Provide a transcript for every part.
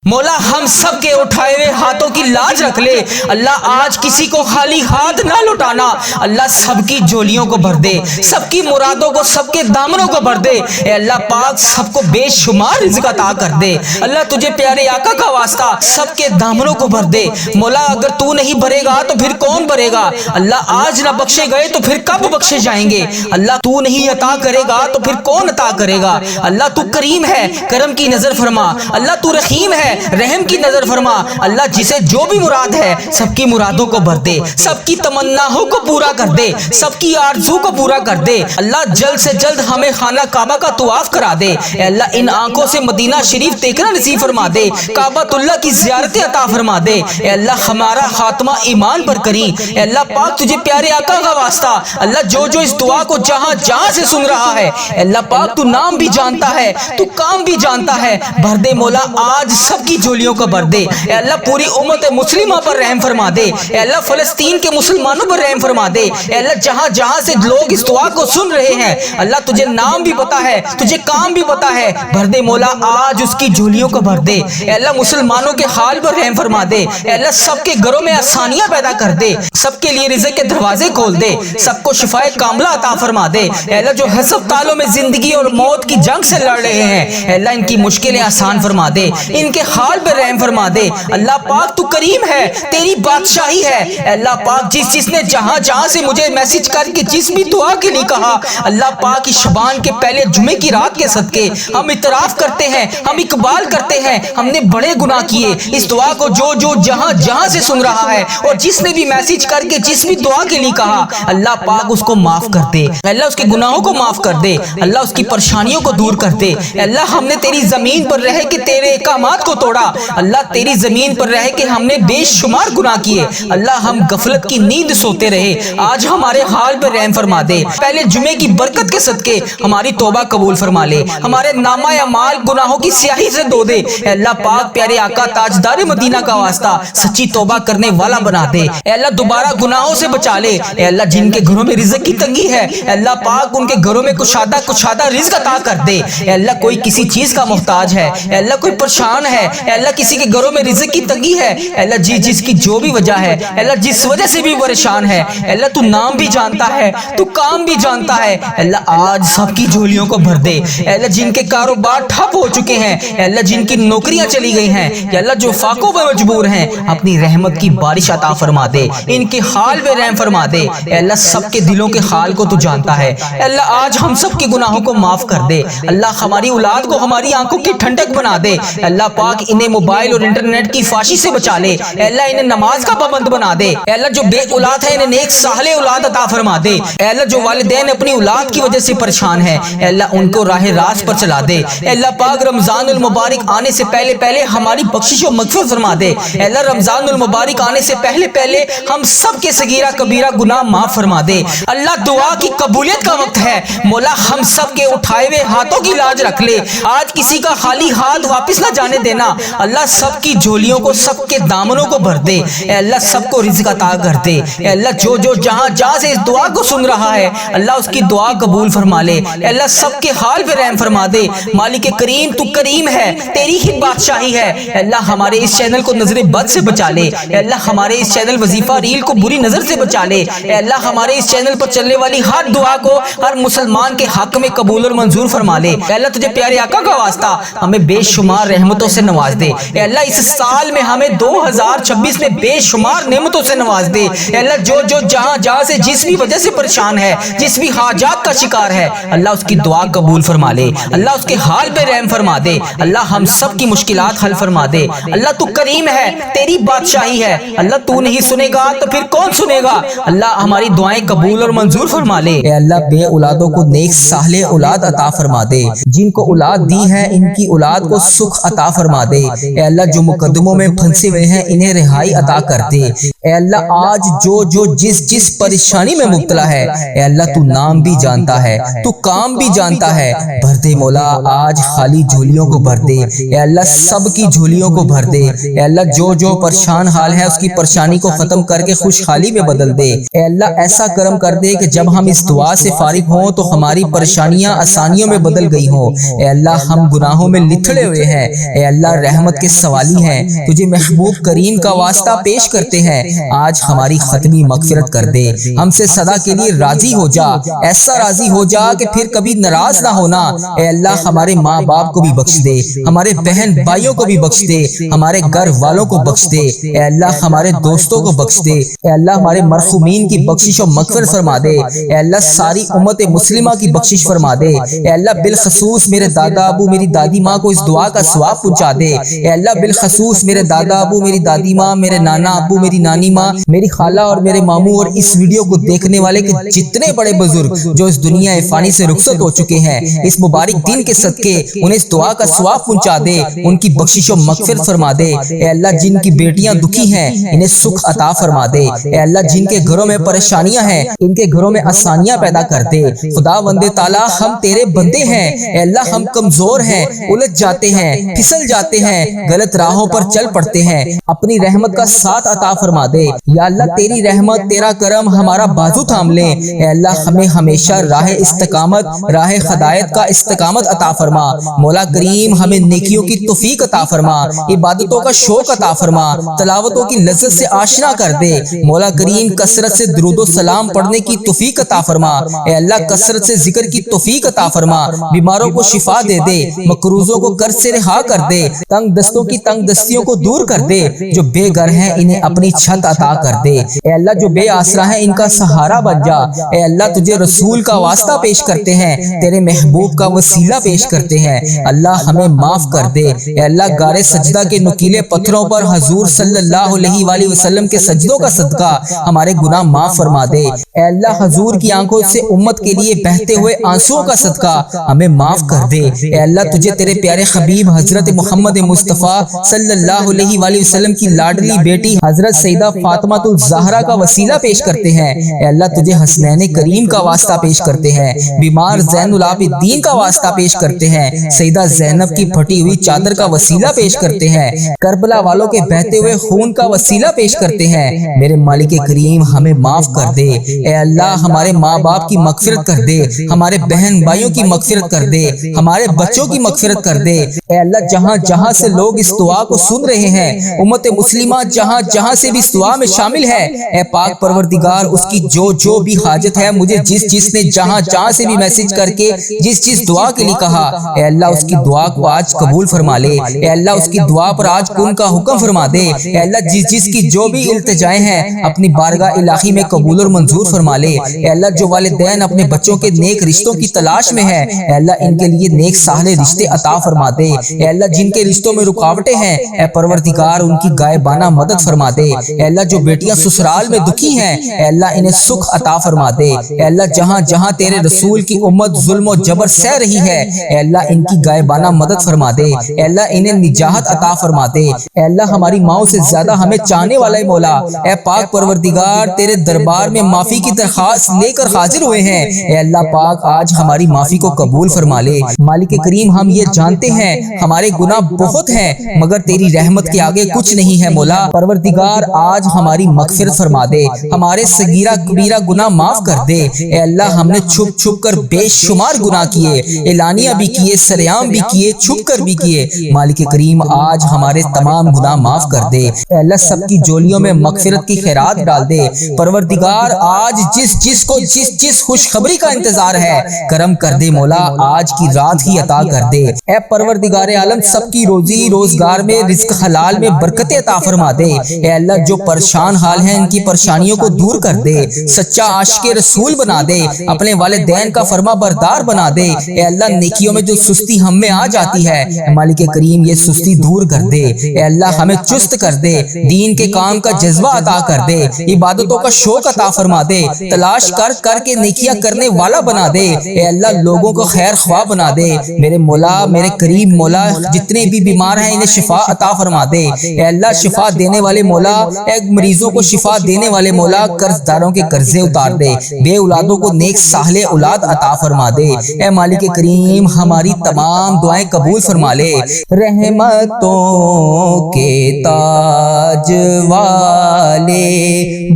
مولا ہم سب کے اٹھائے ہوئے ہاتھوں کی لاج رکھ لے۔ اللہ آج کسی کو خالی ہاتھ نہ لٹانا، اللہ سب کی جھولیوں کو بھر دے، سب کی مرادوں کو، سب کے دامنوں کو بھر دے۔ اے اللہ پاک سب کو بے شمار رزق عطا کر دے۔ اللہ تجھے پیارے آقا کا واسطہ سب کے دامنوں کو بھر دے۔ مولا اگر تو نہیں بھرے گا تو پھر کون بھرے گا؟ اللہ آج نہ بخشے گئے تو پھر کب بخشے جائیں گے؟ اللہ تو نہیں عطا کرے گا تو پھر کون عطا کرے گا؟ اللہ تو کریم ہے، کرم کی نظر فرما۔ اللہ تو رحیم ہے، رحم کی نظر فرما۔ اللہ جسے جو بھی مراد ہے سب کی مرادوں کو بھر دے، سب کی تمناؤں کو پورا کر دے، سب کی آرزو کو پورا کر دے۔ اللہ جلد سے جلد ہمیں خانہ کعبہ کا طواف کرا دے۔ اے اللہ ان آنکھوں سے مدینہ شریف دیکھنا نصیب فرما دے، کعبۃ اللہ کی زیارتیں عطا فرما دے۔ اے اللہ ہمارا خاتمہ ایمان پر کری۔ اے اللہ پاک تجھے پیارے آقا کا واسطہ اللہ جو جو اس دعا کو جہاں جہاں سے سن رہا ہے، اے اللہ پاک تو نام بھی جانتا ہے، تو کام بھی جانتا ہے، بھر دے مولا آج سب کی جھولیوں کو بھر دے۔ اے اللہ پوری امت مسلمہ پر رحم فرما دے۔ اے اللہ فلسطین کے مسلمانوں پر رحم فرما دے۔ اے اللہ جہاں جہاں سے لوگ اس دعا کو سن رہے ہیں، اللہ تجھے نام بھی پتا ہے، تجھے کام بھی پتا ہے، بھر دے مولا آج اس کی جھولیوں کو بھر دے۔ اے اللہ مسلمانوں کے حال پر رحم فرما دے۔ اے اللہ سب کے گھروں میں آسانیاں پیدا کر دے، سب کے لیے رزق کے دروازے کھول دے، سب کو شفائے کاملہ عطا فرما دے۔ اے اللہ جو ہسپتالوں میں زندگی اور موت کی جنگ سے لڑ رہے ہیں، اے اللہ ان کی مشکلیں آسان فرما دے، ان کے حال پہ رحم فرما دے۔ اللہ پاک تو کریم ہے، تیری بادشاہی ہے۔ اے اللہ پاک جس نے جہاں جہاں سے مجھے میسج کر کے جس بھی دعا کے لیے کہا، اللہ پاک اس شبان کے پہلے جمعے کی رات کے صدقے ہم اعتراف کرتے ہیں، ہم اقبال کرتے ہیں ہم نے بڑے گناہ کیے۔ اس دعا کو جو جو جہاں جہاں سے سن رہا ہے اور جس نے بھی میسج کر کے جس بھی دعا کے لیے کہا، اللہ پاک اس کو معاف کر دے، اللہ اس کے گناہوں کو معاف کر دے، اللہ اس کی پریشانیوں کو دور کر دے۔ اللہ ہم نے تیری زمین پر رہ کے تیرے احکامات کو توڑا، اللہ تیری زمین پر رہ کے ہم نے بے شمار گناہ کیے، اللہ ہم غفلت کی نیند سوتے رہے، آج ہمارے حال پہ رحم فرما دے۔ پہلے جمعے کی برکت کے صدقے ہماری توبہ قبول فرما لے، ہمارے نامہ اعمال گناہوں کی سیاہی سے دھو دے۔ اے اللہ پاک پیارے آقا تاجدار مدینہ کا واسطہ سچی توبہ کرنے والا بنا دے۔ اے اللہ دوبارہ گناہوں سے بچا لے۔ اے اللہ جن کے گھروں میں رزق کی تنگی ہے، اے اللہ پاک ان کے گھروں میں کشادہ رزق عطا کر دے۔ اے اللہ کوئی کسی چیز کا محتاج ہے، اے اللہ کوئی پریشان ہے، اے اللہ کسی کے گھروں میں رزق کی تنگی ہے، اے اللہ جس کی جو بھی وجہ ہے، اے اللہ جس وجہ سے بھی پریشان ہے، اے اللہ تو نام بھی جانتا ہے، تو کام بھی جانتا ہے۔ اے اللہ آج سب کی جھولیوں کو بھر دے۔ اے اللہ جن کے کاروبار ٹھپ ہو چکے ہیں، اے اللہ جن کی نوکریاں چلی گئی ہیں، یا اللہ جو فاقوں پہ مجبور ہیں، اپنی رحمت کی بارش عطا فرما دے، ان کے حال پہ رحم فرما دے۔ اے اللہ سب کے دلوں کے حال کو تو جانتا ہے، اے اللہ آج ہم سب کے گناہوں کو معاف کر دے۔ اللہ ہماری اولاد کو ہماری آنکھوں کی ٹھنڈک بنا دے۔ اے اللہ پاک انہیں موبائل اور انٹرنیٹ کی فحاشی سے بچا لے۔ اے اللہ انہیں نماز کا پابند بنا دے۔ اے اللہ جو بے اولاد ہے انہیں نیک صالح اولاد عطا فرما دے۔ اے اللہ جو والدین اپنی اولاد کی وجہ سے پریشان ہیں، اے اللہ ان کو راہ راست پر چلا دے۔ اے اللہ پاک رمضان المبارک آنے سے پہلے ہماری بخشش و مغفرت فرما دے۔ اے اللہ رمضان المبارک آنے سے پہلے ہم سب کے صغیرہ کبیرہ گناہ معاف فرما دے۔ اللہ دعا کی قبولیت کا وقت ہے، مولا ہم سب کے اٹھائے ہوئے ہاتھوں کی لاج رکھ لے، آج کسی کا خالی ہاتھ واپس نہ جانے دینا۔ اللہ سب کی جھولیوں کو، سب کے دامنوں کو بھر دے۔ اے اللہ سب کو رزق عطا کر دے۔ اے اللہ جو جہاں جہاں سے اس دعا کو سن رہا ہے، اللہ اس کی دعا قبول فرما لے۔ اے اللہ سب کے حال پہ رحم فرما دے۔ مالک کریم تو کریم ہے، تیری ہی بادشاہی ہے۔ اے اللہ ہمارے اس چینل کو نظر بد سے بچا لے۔ اے اللہ ہمارے اس چینل وظیفہ ریل کو بری نظر سے بچا لے۔ اے اللہ ہمارے اس چینل پر چلنے والی ہر دعا کو ہر مسلمان کے حق میں قبول اور منظور فرما لے۔ اے اللہ تجھے پیارے آقا کا واسطہ ہمیں بے شمار رحمتوں سے نواز دے۔ اے اللہ اس سال میں ہمیں 2026 میں بے شمار نعمتوں سے نواز دے۔ اے اللہ جو جہاں جہاں سے جس بھی وجہ سے پریشان ہے، جس بھی حاجات کا شکار ہے، اللہ اس کی دعا قبول فرما لے، اللہ اس کے حال پہ رحم فرما دے، اللہ ہم سب کی مشکلات حل فرما دے۔ اللہ تو کریم ہے، تیری بادشاہی ہے، اللہ تو نہیں سنے گا تو پھر کون سنے گا؟ اللہ ہماری دعائیں قبول اور منظور فرما لے۔ اے اللہ بے اولادوں کو نیک صالح اولاد عطا فرما دے، جن کو اولاد دی ہے ان کی اولاد کو سکھ عطا فرما دے۔ اے اللہ جو مقدموں میں پھنسے ہوئے ہیں انہیں رہائی عطا کر دے۔ اے اللہ آج جو جس پریشانی میں مبتلا ہے اے اللہ تو نام بھی جانتا ہے، تو کام بھی جانتا ہے، بھر دے مولا آج خالی جھولیوں کو بھر دے اے اللہ، سب کی جھولیوں کو بھر دے اے اللہ، جو پریشان حال ہے اس کی پریشانی کو ختم کر کے خوشحالی میں بدل دے اے اللہ، ایسا کرم کر دے کہ جب ہم اس دعا سے فارغ ہوں تو ہماری پریشانیاں آسانیوں میں بدل گئی ہوں اے اللہ، ہم گناہوں میں لتھڑے ہوئے ہیں اے اللہ، رحمت کے سوالی ہیں، تجھے محبوب کریم کا واسطہ پیش کرتے ہیں، آج ہماری ختمی مغفرت کر دے، ہم سے سدا کے لیے راضی ہو جا، ایسا راضی ہو جا کہ پھر کبھی ناراض نہ ہونا اے اللہ، ہمارے ماں باپ کو بھی بخش دے، ہمارے بہن بھائیوں کو بھی بخش دے، ہمارے گھر والوں کو بخش دے اے اللہ، ہمارے دوستوں کو بخش دے اے اللہ، ہمارے مرحومین کی بخشش و مغفرت فرما دے اے اللہ، ساری امت مسلمہ کی بخشش فرما دے اے اللہ، بالخصوص میرے دادا ابو میری دادی ماں کو اس دعا کا ثواب پہنچا دے اے اللہ، بالخصوص میرے دادا ابو میری دادی ماں، میرے نانا ابو میری نانی ماں، میری خالہ اور میرے ماموں اور اس ویڈیو کو دیکھنے والے کے جتنے بڑے بزرگ جو اس دنیا فانی سے رخصت ہو چکے ہیں، اس مبارک دن کے صدقے انہیں اس دعا کا ثواب پہنچا دے، ان کی بخشش و مغفرت فرما دے اے اللہ، جن کی بیٹیاں دکھی ہیں انہیں سکھ عطا فرما دے اے اللہ، جن کے گھروں میں پریشانیاں ہیں ان کے گھروں میں آسانیاں پیدا کر دے، خدا بند تعالی ہم تیرے بندے ہیں اے اللہ، ہم کمزور ہیں، الجھ جاتے ہیں، پھسل جاتے ہیں، غلط راہوں پر چل پڑتے ہیں، اپنی رحمت کا ساتھ عطا فرما دے یا اللہ، تیری رحمت تیرا کرم ہمارا بازو تھام لے اے اللہ، ہمیں ہمیشہ راہ استقامت، راہ ہدایت کا استقامت عطا فرما، مولا کریم ہمیں نیکیوں کی توفیق عطا فرما، عبادتوں کا شوق عطا فرما، تلاوتوں کی لذت سے آشنا کر دے، مولا کریم کثرت سے درود و سلام پڑھنے کی توفیق عطا فرما اے اللہ، کثرت سے ذکر کی توفیق عطا فرما، بیماروں کو شفا دے دے، مقروضوں کو قرض سے رہا کر دے، تنگ دستوں کی تنگ دستیوں کو دور کر دے، جو بے گھر ہیں انہیں اپنی چھت عطا کر دے اے اللہ، جو بے آسرا ہیں ان کا سہارا بن جا اے اللہ، تجھے رسول کا واسطہ پیش کرتے ہیں، تیرے محبوب کا وسیلہ پیش کرتے ہیں، اللہ ہمیں معاف کر دے اے اللہ، غار سجدہ کے نکیلے پتھروں پر حضور صلی اللہ علیہ وآلہ وسلم کے سجدوں کا صدقہ ہمارے گناہ معاف فرما دے اے اللہ، حضور کی آنکھوں سے امت کے لیے بہتے ہوئے آنسوؤں کا صدقہ ہمیں معاف کر دے اے اللہ، تجھے تیرے پیارے حبیب حضرت محمد مصطفیٰ صلی اللہ علیہ وآلہ وسلم کی لاڈلی بیٹی حضرت سیدہ فاطمہ الزہرا کا وسیلہ پیش کرتے ہیں اے اللہ، تجھے حسنین کریم کا واسطہ پیش کرتے ہیں، بیمار زین العابدین کا واسطہ پیش کرتے ہیں، سیدہ زینب کی پھٹی ہوئی چادر کا وسیلہ پیش کرتے ہیں، کربلا والوں کے بہتے ہوئے خون کا وسیلہ پیش کرتے ہیں، میرے مالک کریم ہمیں معاف کر دے اے اللہ، ہمارے ماں باپ کی مغفرت کر دے، ہمارے بہن بھائیوں کی مغفرت کر دے، ہمارے بچوں کی مغفرت کر دے اے اللہ، جہاں جہاں سے لوگ اس دعا کو سن رہے ہیں، امت مسلمہ جہاں جہاں سے بھی اس دعا میں شامل ہے، اے پاک پروردگار اس کی جو بھی حاجت ہے، مجھے جس نے جہاں جہاں سے بھی میسج کر کے جس دعا کے لیے کہا اے اللہ، اس کی دعا کو آج قبول فرما لے اے اللہ، اس کی دعا پر آج کن کا حکم فرما دے اے اللہ، جس کی جو بھی التجائیں ہیں اپنی بارگاہ الہی میں قبول اور منظور فرما لے اے اللہ، جو والدین اپنے بچوں کے نیک رشتوں کی تلاش میں ہیں اے اللہ، ان کے لیے نیک صالح رشتے عطا فرما دے اے اللہ، جن کے رشتوں میں رکاوٹیں ہیں اے پروردگار ان کی غائبانہ مدد فرما دے اے اللہ، جو بیٹیاں سسرال میں دکھی ہیں اے اللہ، انہیں سکھ عطا فرما دے اے اللہ، جہاں جہاں تیرے رسول کی امت ظلم و جبر سہ رہی ہے اے اللہ، ان کی غائبانہ مدد فرما دے اے اللہ، انہیں نجات عطا فرما دے اے اللہ، ہماری ماؤں سے زیادہ ہمیں چاہنے والا مولا اے پاک پروردگار، تیرے دربار میں معافی کی درخواست لے کر حاضر ہوئے ہیں اے اللہ پاک، آج ہماری معافی کو قبول فرما لے مالک کریم، ہم یہ جانتے ہیں ہمارے گناہ بہت ہیں مگر تیری رحمت کے آگے کچھ نہیں ہے مولا پروردگار، آج ہماری مغفرت فرما دے، ہمارے صغیرہ کبیرہ گناہ معاف کر دے اے اللہ، ہم نے چھپ چھپ کر بے شمار گناہ کیے، اعلانیہ بھی کیے، سریعام بھی کیے، چھپ کر بھی کیے، مالک کریم آج ہمارے تمام گناہ معاف کر دے اے اللہ، سب کی جولیوں میں مغفرت کی خیرات ڈال دے پروردگار، آج جس کو جس خوشخبری کا انتظار ہے کرم کر دے مولا، آج کی رات ہی عطا کر دے اے پروردگار عالم، سب کی روزی روزگار میں رزق حلال میں برکت عطا فرما دے اے اللہ، جو پریشان حال ہیں ان کی پریشانیوں کو دور کر دے، سچا عاشق رسول بنا دے، اپنے والدین کا فرما بردار بنا دے اے اللہ، نیکیوں میں جو سستی ہم میں آ جاتی ہے مالک کریم یہ سستی دور کر دے اے اللہ، ہمیں چست کر دے، دین کے کام کا جذبہ عطا کر دے، عبادتوں کا شوق عطا فرما دے، تلاش کر کے نیکیاں کرنے والا بنا دے اے اللہ، لوگوں کو خیر خواہ بنا دے میرے مولا، میرے کریم مولا، جتنے بھی بیمار ہیں انہیں شفا عطا فرما دے اے اللہ، شفا دینے والے مولا اے مریضوں کو شفا دینے والے مولا قرض داروں کے قرضے اتار دے، بے اولادوں کو نیک صالح اولاد عطا فرما دے۔ اے مالک کریم ہماری تمام دعائیں قبول فرما لے۔ رحمتوں کے تاج والے،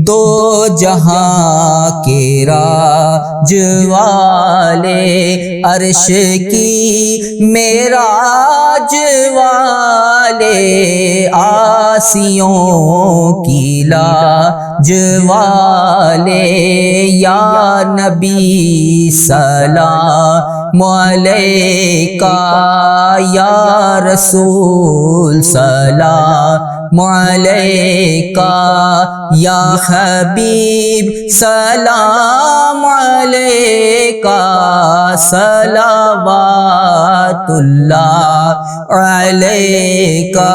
دو جہاں کے راج والے، عرش کی معراج والے، آسیوں کی لاج والے، یا نبی سلام علیکہ، یا رسول سلام علیکہ، یا حبیب سلام علیکہ، صلوات اللہ علیکہ۔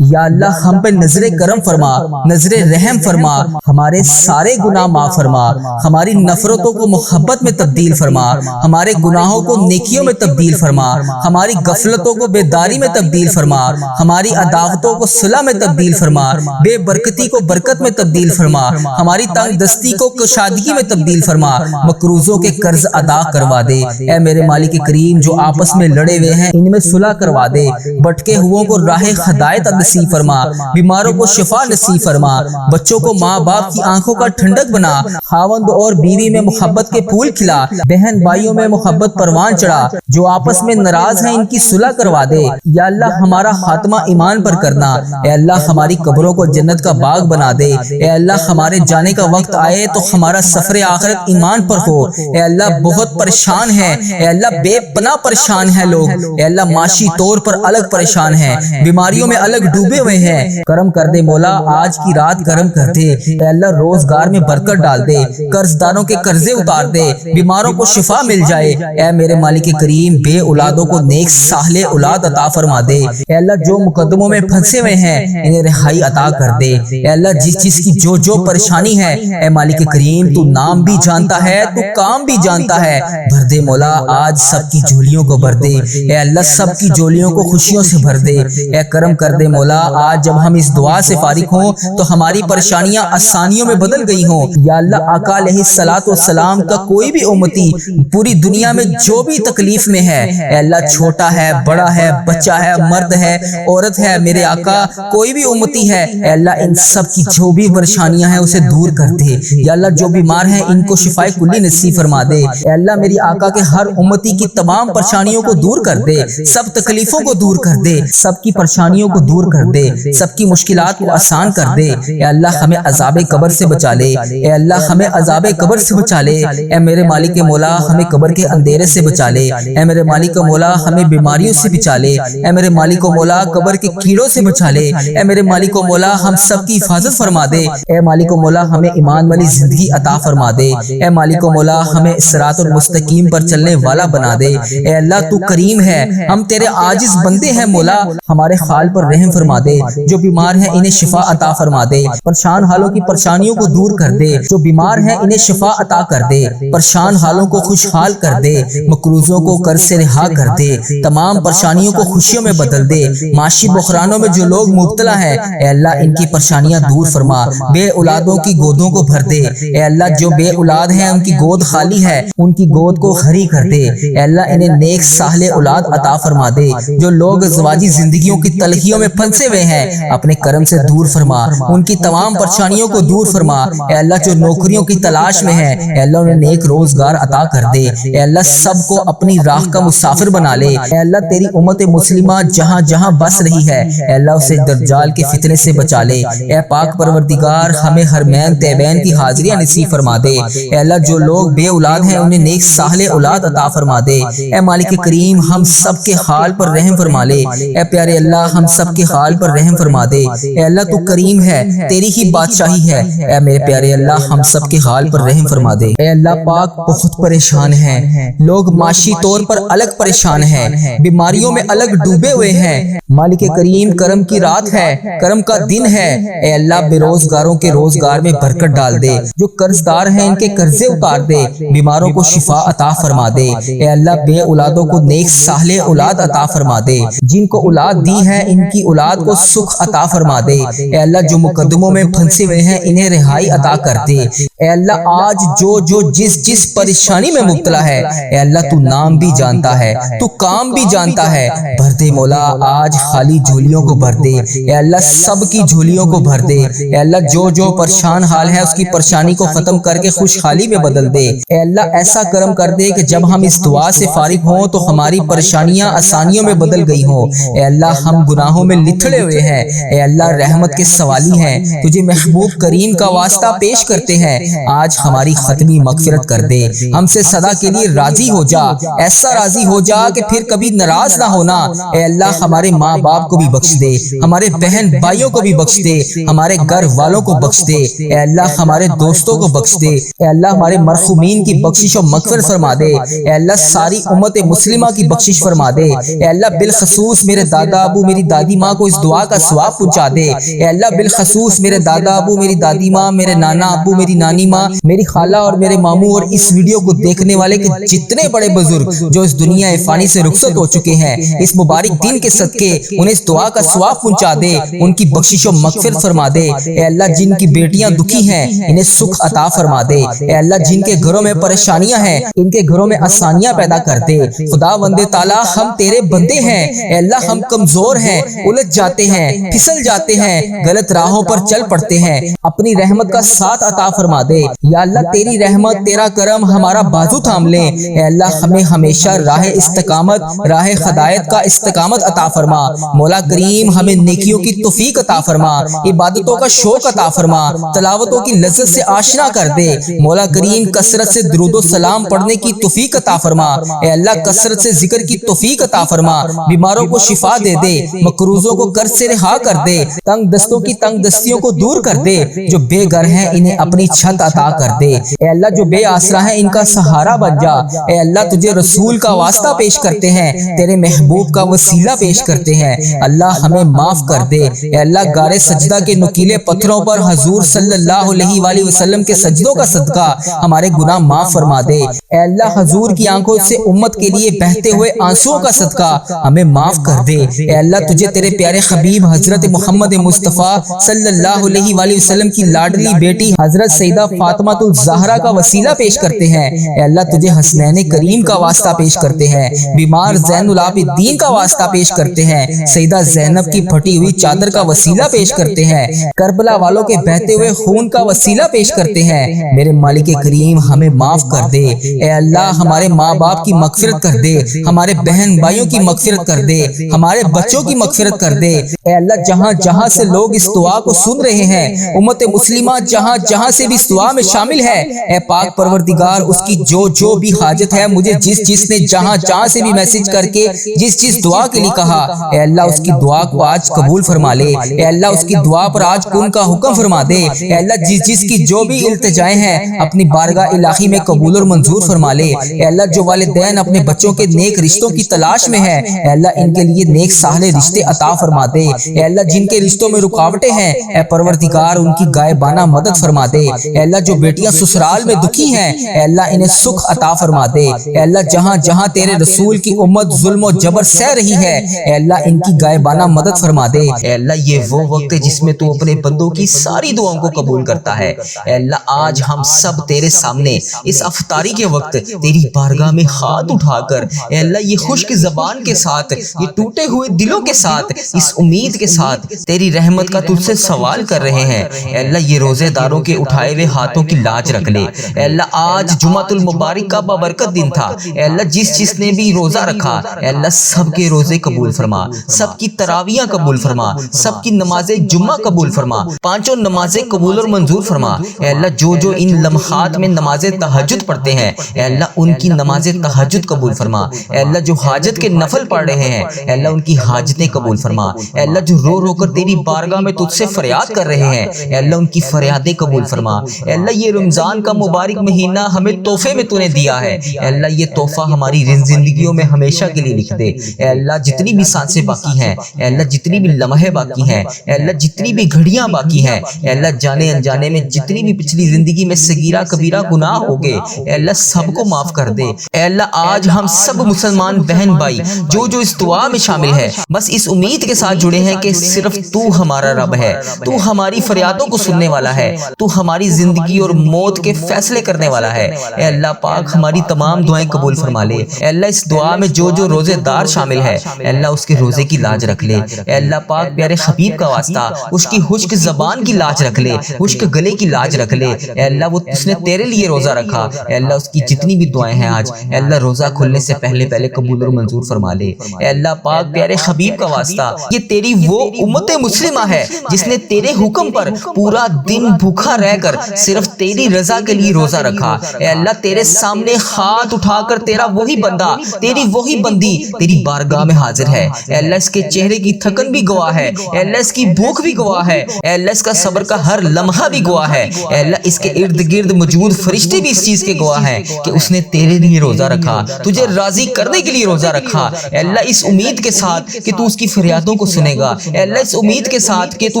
یا اللہ ہم پہ نظر کرم فرما، نظر رحم فرما، ہمارے سارے گناہ معاف فرما، ہماری نفرتوں کو محبت میں تبدیل فرما، ہمارے گناہوں کو نیکیوں میں تبدیل فرما، ہماری غفلتوں کو بیداری میں تبدیل فرما، ہماری عداوتوں کو صلح میں تبدیل فرما، بے برکتی کو برکت میں تبدیل فرما، ہماری تنگ دستی کو کشادگی میں تبدیل فرما، مقروضوں کے قرض ادا کروا دے۔ اے میرے مالک کریم جو آپس میں لڑے ہوئے ہیں ان میں صلح کروا دے، بھٹکے ہوئوں کو راہ ہدایت نصیب فرما، بیماروں کو شفا نصیب فرما، بچوں کو ماں باپ کی آنکھوں کا ٹھنڈک بنا، خاوند اور بیوی میں محبت کے پھول کھلا، بہن بھائیوں میں محبت پروان چڑھا، جو آپس میں ناراض ہیں ان کی صلح کروا دے۔ یا اللہ ہمارا خاتمہ ایمان پر کرنا، اے اللہ ہماری قبروں کو جنت کا باغ بنا دے، اے اللہ ہمارے جانے کا وقت آئے تو ہمارا سفر آخرت ایمان پر ہو۔ اے اللہ بہت پریشان ہیں، اے اللہ بے پناہ پریشان ہیں لوگ، اے اللہ معاشی طور پر الگ پریشان ہیں، بیماریوں میں الگ ڈوبے ہوئے ہیں، کرم کر دے مولا، آج کی رات کرم کر دے، اے اللہ روزگار میں برکت ڈال دے، قرض داروں کے قرضے اتار دے، بیماروں کو شفا مل جائے، اے میرے مالک کریم بے اولادوں کو نیک صالح اولاد عطا فرما دے، اے اللہ جو مقدموں میں پھنسے ہوئے ہیں انہیں رہائی عطا کر دے، اے اللہ جس چیز کی جو پریشانی ہے اے مالک کریم تو نام بھی جانتا ہے، تو کام بھی جانتا ہے، بھر دے مولا، آج سب کی جھولیوں کو بھر دے، اے اللہ سب کی جھولیوں کو خوشیوں سے بھر دے، اے کرم کر دے مولا، آج جب ہم اس دعا سے فارغ ہوں تو ہماری پریشانیاں آسانیوں میں بدل گئی ہوں۔ یا اللہ آقا علیہ الصلوۃ والسلام کا کوئی بھی امتی پوری دنیا میں جو بھی تکلیف میں ہے، اے اللہ چھوٹا ہے بڑا ہے بچہ ہے مرد ہے عورت ہے، میرے آقا کوئی بھی امتی ہے، اے اللہ ان سب کی جو بھی پریشانیاں ہیں اسے دور کر دے۔ یا اللہ جو بیمار ہیں ان کو شفائے کلی نصیب فرما دے، اے اللہ میری آقا کے ہر امتی کی تمام پریشانیوں کو دور کر دے، سب تکلیفوں کو دور کر دے، سب کی پریشانیوں کو دور کر دے، سب کی مشکلات کو آسان کر دے۔ اے اللہ ہمیں عذاب قبر سے بچا لے، اے اللہ ہمیں عذاب قبر سے بچا لے، اے میرے مالک مولا ہمیں قبر کے اندھیرے سے بچا لے، اے میرے مالک مولا ہمیں بیماریوں سے بچا لے، اے میرے مالک مولا قبر کے کیڑوں سے بچا لے، اے میرے مالک مولا ہم سب کی حفاظت فرما دے، اے مالک مولا ہمیں ایمان والی زندگی عطا فرما دے، اے مالک مولا ہمیں صراط المستقیم پر چلنے والا بنا دے، اے اللہ تو کریم ہے، ہم تیرے عاجز بندے ہیں مولا، ہمارے حال پر رحم فرما دے، جو بیمار ہیں انہیں شفا عطا فرما دے، پریشان حالوں کی پریشانیوں کو دور کر دے، جو بیمار ہیں انہیں شفا عطا کر دے، پریشان حالوں کو خوشحال کر دے، مقروضوں کو قرض سے رہا کر دے، تمام پریشانیوں کو خوشیوں میں بدل دے، معاشی بحرانوں میں جو لوگ مبتلا ہیں اے اللہ ان کی پریشانیاں دور فرما، بے اولادوں کی گودوں کو بھر دے، اے اللہ جو بے اولاد ہیں ان کی گود خالی ہے ان کی گود کو ہری کر دے، اے اللہ انہیں نیک صالح اولاد عطا فرما دے، جو لوگ ازواجی زندگیوں کی تلخیوں میں پھنسے ہوئے ہیں اپنے کرم سے دور فرما، ان کی تمام پریشانیوں کو دور فرما، اے اللہ جو نوکریوں کی تلاش میں ہیں اے اللہ انہیں نیک روزگار عطا کر دے، اے اللہ سب کو اپنی راہ کا مسافر بنا لے، اے اللہ تیری امت مسلمہ جہاں جہاں بس رہی ہے اے اللہ اسے دجال کے فتنے سے بچا لے، اے پاک پروردگار ہمیں حرمین طیبین کی حاضریاں نصیب فرما دے، اے اللہ جو لوگ بے اولاد ہیں انہیں نیک صالح اولاد عطا فرما دے، اے مالک کریم ہم سب کے حال پر رحم فرما لے، اے پیارے اللہ ہم سب کے حال پر رحم فرما دے، اے اللہ تو کریم ہے تیری ہی بادشاہی ہے، اے میرے پیارے اللہ ہم سب کے حال پر رحم فرما دے، اے اللہ پاک بہت پریشان ہیں لوگ، معاشی طور پر الگ پریشان ہیں، بیماریوں میں الگ ڈوبے ہوئے ہیں، مالک کریم کرم کی رات ہے، کرم کا دن ہے، اے اللہ بے روزگاروں کے روزگار میں برکت ڈال دے، جو قرض دار ہیں ان کے قرضے اتار دے، بیماروں کو شفا عطا فرما دے، اے اللہ بے اولادوں کو نیک صالح اولاد عطا فرما دے، جن کو اولاد دی ہے ان کی اولاد کو سکھ عطا فرما دے، اے اللہ جو مقدموں میں پھنسے ہوئے ہیں انہیں رہائی عطا کر دے، اے اللہ آج جو جس پریشانی میں مبتلا ہے، اے اللہ تو نام بھی جانتا ہے، تو کام بھی جانتا ہے، بھر دے مولا آج خالی جھولیوں کو بھر دے، اے اللہ سب کی جھولیوں کو بھر دے، اے اللہ جو پریشان حال ہے اس کی پریشانی کو ختم کر کے خوشحالی میں بدل دے، اے اللہ ایسا کرم کر دے کہ جب ہم اس دعا سے فارغ ہوں تو ہماری پریشانیاں آسانیوں میں بدل گئی ہوں، اے اللہ ہم گناہوں میں لتھڑے ہوئے ہیں، اے اللہ رحمت کے سوالی ہیں، تجھے محبوب کریم کا واسطہ پیش کرتے ہیں، آج ہماری ختمی مغفرت کر دے، ہم سے سدا کے لیے راضی ہو جا، ایسا راضی ہو جا کہ پھر کبھی ناراض نہ ہونا، اے اللہ ہمارے ماں باپ کو بھی بخش دے، ہمارے بہن بھائیوں کو بھی بخش دے، ہمارے گھر والوں کو بخش دے، اے اللہ ہمارے دوستوں کو بخش دے، اے اللہ ہمارے مرحومین کی بخشش و مغفرت فرما دے، اے اللہ ساری امت مسلمہ کی بخشش فرما دے، اے اللہ بالخصوص میرے دادا ابو میری دادی ماں کو اس دعا کا ثواب پہنچا دے، اے اللہ بالخصوص میرے دادا ابو میری دادی ماں، میرے نانا ابو میری نانی ماں، میری خالہ اور میرے ماموں اور اس ویڈیو کو دیکھنے والے کے جتنے بڑے بزرگ جو اس دنیا فانی سے رخصت ہو چکے ہیں، اس مبارک دن کے صدقے انہیں اس دعا کا ثواب پہنچا دے، ان کی بخشش و مغفرت فرما دے، اے اللہ جن کی بیٹیاں دکھی ہیں انہیں سکھ عطا فرما دے، اے اللہ جن کے گھروں میں پریشانیاں ہیں ان کے گھروں میں آسانیاں پیدا کر دے، خدا وند تعالی ہم تیرے بندے ہیں، اے اللہ ہم کمزور ہیں، الجھ جاتے ہیں، پھسل جاتے ہیں، غلط راہوں پر چل پڑتے ہیں، اپنی رحمت کا ساتھ عطا فرما دے، یا اللہ تیری رحمت تیرا کرم ہمارا بازو تھام لے، اے اللہ ہمیں ہمیشہ راہ استقامت راہ ہدایت کا استقامت عطا فرما، مولا کریم ہمیں نیکیوں کی توفیق عطا فرما، عبادتوں کا شوق عطا فرما، تلاوتوں کی لذت سے آشنا کر دے، مولا کریم کثرت سے درود و سلام پڑھنے کی توفیق عطا فرما، اے اللہ کثرت سے ذکر کی توفیق عطا فرما، بیماروں کو شفا دے دے، مقروضوں کو قرض سے رہا کر دے، تنگ دستوں کی تنگ دستیوں کو دور کر دے، جو بے گھر ہیں انہیں اپنی چھت عطا کر دے، اے اللہ جو بے آسرا ہیں ان کا سہارا بن جا، اے اللہ تجھے رسول کا واسطہ پیش کرتے ہیں، تیرے محبوب کا وسیلہ پیش کرتے ہیں، اللہ ہمیں معاف کر دے، اے اللہ غار سجدہ کے نکیلے پتھروں پر حضور صلی اللہ علیہ وآلہ وسلم کے سجدوں کا صدقہ ہمارے گناہ معاف فرما دے، اے اللہ حضور کی آنکھوں سے امت کے لیے بہتے ہوئے آنسوؤں کا صدقہ ہمیں معاف کر دے، اے اللہ تجھے تیرے پیارے حبیب حضرت محمد مصطفیٰ صلی اللہ علیہ وآلہ وسلم کی لاڈلی بیٹی حضرت سیدہ فاطمہ الزہرا کا وسیلہ پیش کرتے ہیں، اے اللہ تجھے حسنین کریم کا واسطہ پیش کرتے ہیں، بیمار زین العابدین کا واسطہ پیش کرتے ہیں، سیدہ زینب کی پھٹی ہوئی چادر کا وسیلہ پیش کرتے ہیں، کربلا والوں کے بہتے ہوئے خون کا وسیلہ پیش کرتے ہیں، میرے مالک کریم ہمیں معاف کر دے، اے اللہ ہمارے ماں باپ کی مغفرت کر دے، ہمارے بہن بھائیوں کی مغفرت کر دے، ہمارے بچوں کی مغفرت کر دے، اے اللہ جہاں جہاں سے لوگ اس دعا کو سن رہے ہیں، امت مسلمہ جہاں جہاں سے بھی اس دعا میں شامل ہے، اے پاک پروردگار اس کی جو بھی حاجت ہے، مجھے جس نے جہاں جہاں سے بھی میسج کر کے جس دعا کے لیے کہا، اے اللہ اس کی دعا کو آج قبول فرما لے، اے اللہ اس کی دعا پر آج کن کا حکم فرما دے، اے اللہ جس کی جو بھی التجائیں ہیں اپنی بارگاہ الہی میں قبول اور منظور فرما لے، اے اللہ جو والدین اپنے بچوں کے نیک رشتوں کی تلاش میں ہیں، اے اللہ ان کے لیے نیک صالح رشتے عطا فرما دے، اے اللہ جن کے رشتوں میں رکاوٹیں ہیں اے پروردگار ان کی غائبانہ مدد فرما دے، اے اللہ جو بیٹیاں سسرال میں دکھی ہیں اے اللہ انہیں سکھ عطا فرما دے، اے اللہ جہاں جہاں تیرے رسول کی امت ظلم و جبر سہ رہی ہے اے اللہ ان کی غائبانہ مدد فرما دے، اے اللہ یہ وہ وقت ہے جس میں تو اپنے بندوں کی ساری دعاؤں کو قبول کرتا ہے، اے اللہ آج ہم سب تیرے سامنے اس افطاری کے وقت تیری بارگاہ میں ہاتھ اٹھا کر اے اللہ یہ خشک زبان کے ساتھ، یہ ٹوٹے ہوئے دلوں کے ساتھ، اس امید کے ساتھ تیری رحمت کا تجھ سے سوال کر رہے ہیں، اے اللہ یہ روزے داروں کے اٹھائے ہوئے ہاتھوں کی لاج رکھ لے، اے اللہ آج جمعۃ المبارک کا بابرکت دن تھا، اے اللہ جس نے بھی روزہ رکھا اے اللہ سب کے روزے قبول فرما، سب کی تراویاں قبول فرما، سب کی نماز جمعہ قبول فرما، پانچوں نمازیں قبول اور منظور فرما، اے اللہ جو ان لمحات میں نماز تہجد پڑھتے ہیں اے اللہ ان کی نماز تہجد قبول فرما، اے اللہ جو حاجت کے نفل پڑھ رہے ہیں اے اللہ ان کی حاجتیں قبول فرما، اے اللہ جو رو کر تیری بارگاہ میں تجھ سے فریاد کر رہے ہیں اے اللہ ان کی فریادیں قبول فرما، اے اللہ یہ رمضان کا مبارک مہینہ ہمیں تحفے میں تو نے دیا ہے، اے اللہ یہ تحفہ ہماری زندگیوں میں ہمیشہ کے لیے لکھ دے۔ اے اللہ جتنی بھی سانسیں باقی ہیں، اے اللہ جتنی بھی لمحے باقی ہیں، اے اللہ جتنی بھی گھڑیاں باقی ہیں، اے اللہ جانے انجانے میں جتنی بھی پچھلی زندگی میں صغیرہ کبیرہ گناہ ہو گئے، اے اللہ سب کو معاف کر دے۔ اے اللہ آج ہم سب مسلمان بہن بھائی جو اس دعا میں شامل ہے، بس اس امید کے ساتھ جڑے ہیں کہ صرف تو ہمارا رب ہے، تو ہماری فریادوں کو سننے والا ہے، تو ہماری زندگی اور موت کے فیصلے کرنے والا ہے۔ اے اللہ پاک ہماری تمام دعائیں قبول فرما لے۔ اے اللہ اس دعا میں جو روزے دار شامل ہے، اے اللہ اس کے روزے کی لاج رکھ لے۔ اے اللہ پاک پیارے حبیب کا واسطہ اس کی خشک زبان کی لاج رکھ لے، خشک گلے کی لاج رکھ لے۔ اے اللہ وہ اس نے تیرے لیے روزہ رکھا، اے اللہ اس کی جتنی بھی دعائیں ہیں آج، اے اللہ روزہ کھلنے سے پہلے قبول اور منظور فرما لے۔ اے اللہ پاک پیارے حبیب کا واسطہ یہ تیری وہ امت مسلمہ ہے جس نے تیرے حکم پر پورا دن بھوکا رہ کر صرف تیری رضا کے لیے روزہ رکھا۔ اے اللہ تیرے سامنے ہاتھ اٹھا کر تیرا وہی بندہ، تیری وہی بندی تیری بارگاہ میں حاضر ہے۔ اے اللہ اس کے چہرے کی تھکن بھی گواہ ہے، اے اللہ اس کی بھوک بھی گواہ ہے، اے اللہ اس کا صبر کا ہر لمحہ بھی گواہ ہے۔ اے اللہ اس کے ارد گرد موجود فرشتے بھی اس چیز کے گواہ ہیں کہ اس نے تیرے لیے روزہ رکھا، تجھے راضی کرنے کے لیے روزہ رکھا۔ اے اللہ اس امید کے ساتھ کہ تو اس کی فریادوں کو سنے گا، اے اللہ اس امید کے ساتھ کہ تو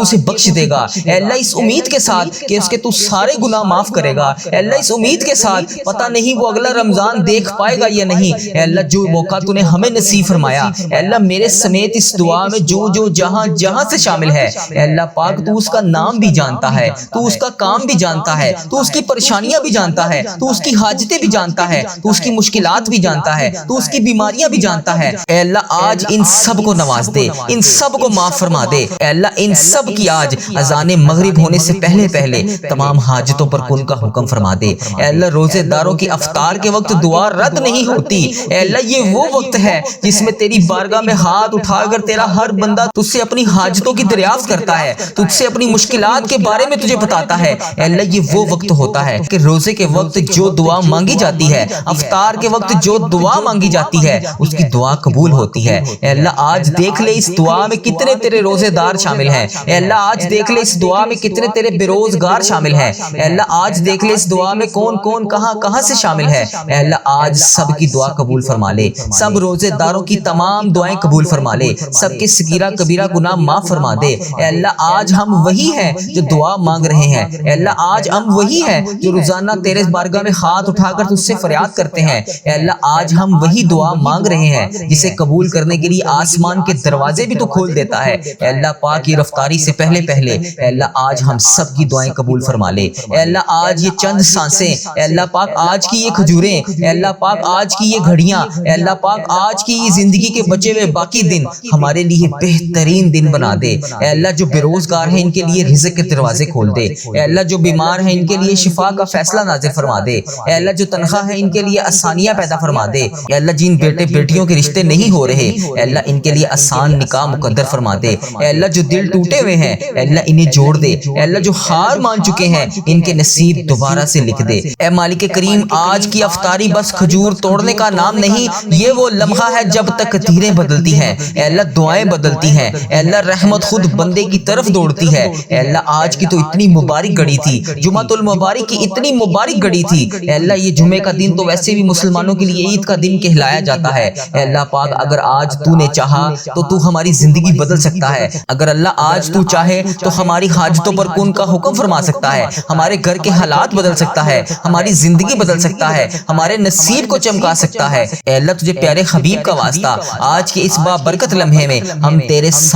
اسے بخش دے گا، اے اللہ اس امید کے ساتھ کہ اس کے تو سارے گناہ معاف کرے گا، اے اللہ اس امید کے ساتھ پتہ نہیں وہ اگلا رمضان دیکھ پائے گا یا نہیں، اے اللہ جو موقع تو نے ہمیں نصیب فرمایا، اے اللہ میرے سمیت اس دعا میں جو جہاں سے شامل ہے، اے اللہ پاک تو اس کا نام بھی جانتا ہے، تو اس کا کام بھی جانتا ہے، تو اس کی پریشانیاں بھی جانتا ہے، تو اس کی حاجتیں بھی جانتا ہے، تو اس کی مشکلات بھی جانتا ہے، تو اس کی بیماریاں بھی جانتا ہے۔ اے اللہ آج ان سب کو نواز دے، ان سب کو معاف فرما دے۔ اے اللہ ان سب کی آج اذان مغرب ہونے سے پہلے تمام حاجتوں پر کن کا حکم فرما دے۔ اے اللہ روزے داروں کی افطار کے وقت دعا رد نہیں ہوتی، اے اللہ یہ وہ وقت ہے جس میں تیری بارگاہ میں ہاتھ اٹھا کر تیرا ہر بندہ تجھ سے اپنی حاجتوں کی دریافت کرتا ہے، تجھ سے اپنی مشکلات کے بارے میں تجھے بتاتا ہے۔ اے اللہ یہ وہ وقت ہوتا ہے کہ روزے کے وقت جو دعا مانگی جاتی ہے، افطار کے وقت جو دعا مانگی جاتی ہے، اس کی دعا قبول ہوتی ہے۔ اے اللہ آج دیکھ لے اس دعا میں کتنے تیرے روزے دار شامل ہیں، اے اللہ آج دیکھ لے اس دعا میں کتنے تیرے بے روزگار شامل ہیں، اے اللہ آج دیکھ لے اس دعا میں کون کہاں سے شامل ہے۔ اے اللہ آج سب کی دعا قبول فرما لے، سب روزے داروں کی تمام دعائیں قبول فرما لے، سب کے صغیرہ کبیرہ گناہ معاف فرما دے۔ اے اللہ آج ہم وہی ہیں جو دعا مانگ رہے ہیں، اے اللہ آج ہم وہی ہیں جو روزانہ تیرے بارگاہ میں ہاتھ اٹھا کر تجھ سے فریاد کرتے ہیں، اے اللہ آج ہم وہی دعا مانگ رہے ہیں جسے قبول کرنے کے لیے آسمان کے دروازے بھی تو کھول دیتا ہے۔ اے اللہ پاک یہ رفتاری سے پہلے اے اللہ آج ہم سب کی دعائیں قبول فرما لے۔ اے اللہ آج یہ چند سانسیں، اے اللہ پاک آج کی یہ کھجوریں، اے اللہ پاک آج کی یہ گھڑیاں، اے اللہ پاک آج کی یہ زندگی کے بچے ہوئے باقی دن ہمارے لیے بہترین دن بنا دے۔ اے اللہ جو بے روزگار ہیں ان کے لیے رزق کے دروازے کھول دے، اے اللہ جو بیمار ہیں ان کے لیے شفا کا فیصلہ نازل فرما دے، اے اللہ جو تنخواہ ہے ان کے لیے آسانیاں پیدا فرما دے، اے اللہ جن بیٹے بیٹیوں کے رشتے نہیں ہو رہے، اے اللہ ان کے لیے آسان نکاح مقدر فرما دے، اے اللہ جو دل ٹوٹے ہوئے ہیں اے اللہ انہیں جوڑ دے، اے اللہ جو ہار مان چکے ہیں ان کے نصیب دوبارہ سے لکھ دے۔ اے مالک کریم آج کی افطاری بس کھجور توڑنے کا نام نہیں، یہ وہ لمحہ ہے جب تک تیریں بدلتی ہیں، اے اللہ دعائیں بدلتی ہیں، اے اللہ رحمت خود بندے کی طرف دوڑتی ہے۔ اے اللہ آج کی تو اتنی مبارک گھڑی تھی، جمعۃ المبارک کی اتنی مبارک گھڑی تھی، اے اللہ یہ جمعے کا دن تو ویسے بھی مسلمانوں کے لیے عید کا دن کہلایا جاتا ہے۔ اے اللہ پاک اگر آج تو نے چاہا تو ہماری زندگی بدل سکتا ہے، اگر اللہ آج تو چاہے تو ہماری حاجتوں پر کن کا حکم فرما سکتا ہے، ہمارے گھر کے حالات بدل سکتا ہے، ہماری زندگی بدل سکتا ہے، ہمارے نصیب کو چمکا سکتا ہے۔ اے اللہ تجھے پیارے حبیب کا واسطہ آج کے اس بابرکت لمحے میں ہم تیرے سامنے